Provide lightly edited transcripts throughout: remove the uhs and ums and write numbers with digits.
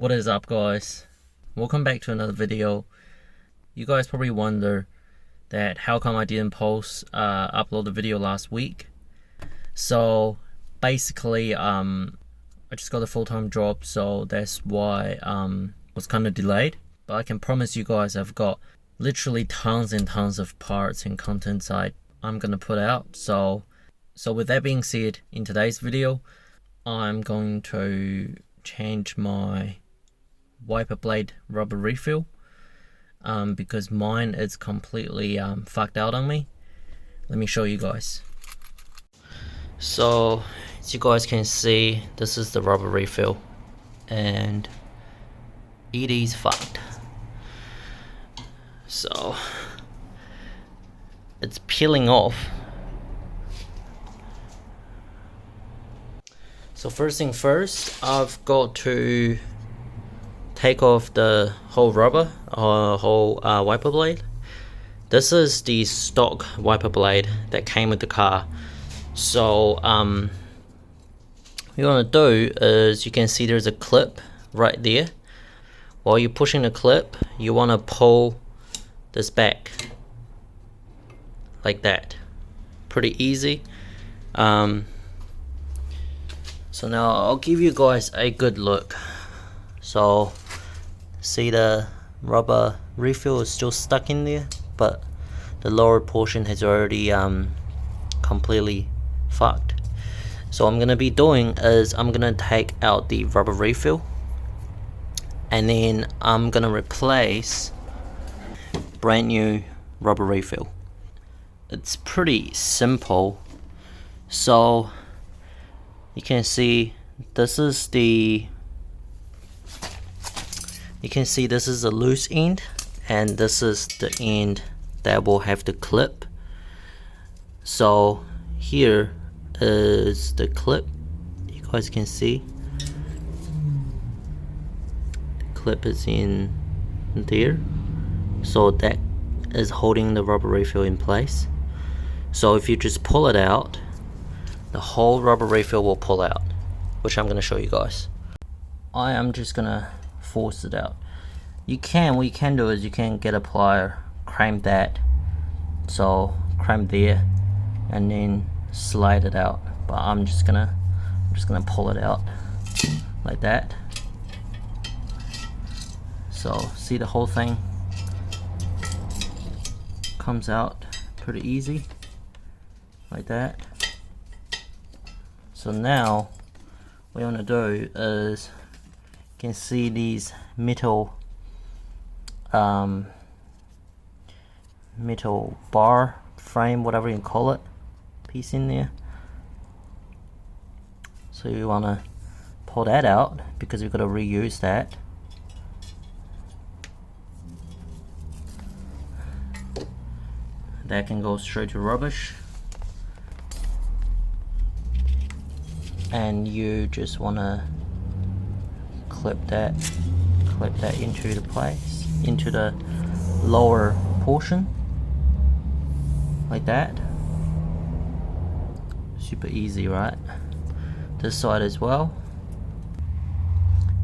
What is up, guys? Welcome back to another video. You guys probably wonder that how come I didn't upload the video last week. So basically I just got a full-time job, so that's why was kind of delayed. But I can promise you guys I've got literally tons and tons of parts and contents I'm gonna put out. So with that being said, in today's video I'm going to change my wiper blade rubber refill because mine is completely fucked out on me. Let me show you guys. So as you guys can see, this is the rubber refill and it is fucked. So it's peeling off. So first thing first, I've got to take off the whole rubber, whole wiper blade. This is the stock wiper blade that came with the car. So what you want to do is, you can see there's a clip right there. While you're pushing the clip, you want to pull this back like that. Pretty easy. So now I'll give you guys a good look. So see, the rubber refill is still stuck in there, but the lower portion has already completely fucked. So what I'm gonna be doing is I'm gonna take out the rubber refill and then I'm gonna replace brand new rubber refill. It's pretty simple. So you can see this is the loose end, and this is the end that will have the clip. So here is the clip. You guys can see the clip is in there, so that is holding the rubber refill in place. So if you just pull it out, the whole rubber refill will pull out, which I'm going to show you guys. I am just going to force it out. What you can do is you can get a plier, crimp that, so crimp there and then slide it out. But I'm just gonna pull it out like that. So see, the whole thing comes out pretty easy like that. So now what you want to do is, you can see these metal bar frame, whatever you call it, piece in there. So you want to pull that out because we've got to reuse that. That can go straight to rubbish. And you just want to clip that into the place, into the lower portion like that. Super easy, right? This side as well.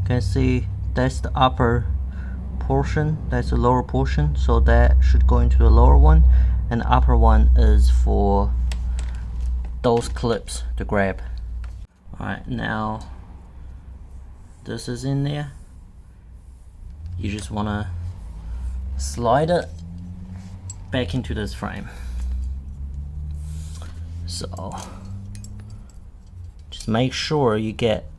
You can see that's the upper portion, that's the lower portion, so that should go into the lower one, and the upper one is for those clips to grab. Alright, now this is in there. You just want to slide it back into this frame. So just make sure you get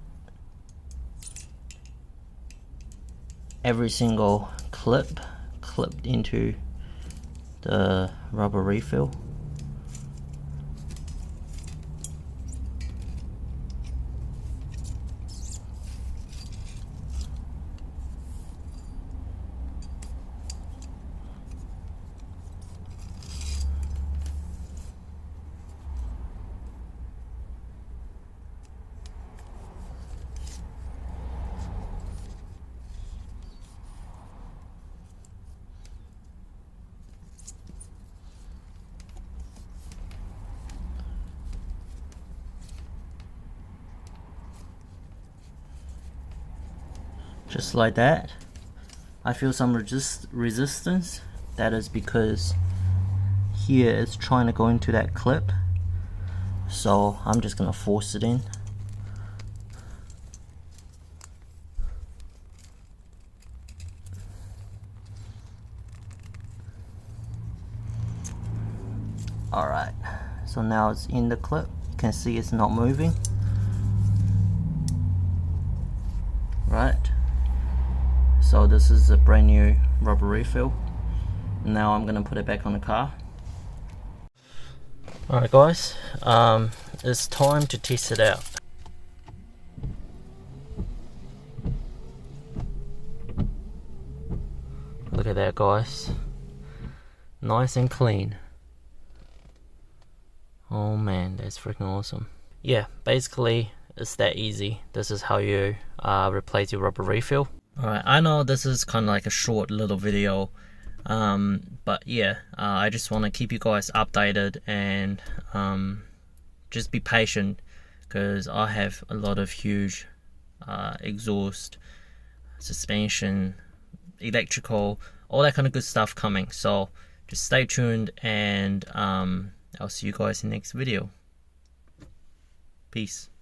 every single clip clipped into the rubber refill. just like that. I feel some resistance. That is because here it's trying to go into that clip, so I'm just gonna force it in. Alright, so now it's in the clip. You can see it's not moving. Right, so this is a brand new rubber refill. Now I'm gonna put it back on the car. Alright guys, it's time to test it out. Look at that guys, nice and clean. Oh man, that's freaking awesome. Yeah, basically it's that easy. This is how you replace your rubber refill. Alright, I know this is kind of like a short little video, but yeah, I just want to keep you guys updated and just be patient, because I have a lot of huge exhaust, suspension, electrical, all that kind of good stuff coming. So just stay tuned, and I'll see you guys in the next video. Peace.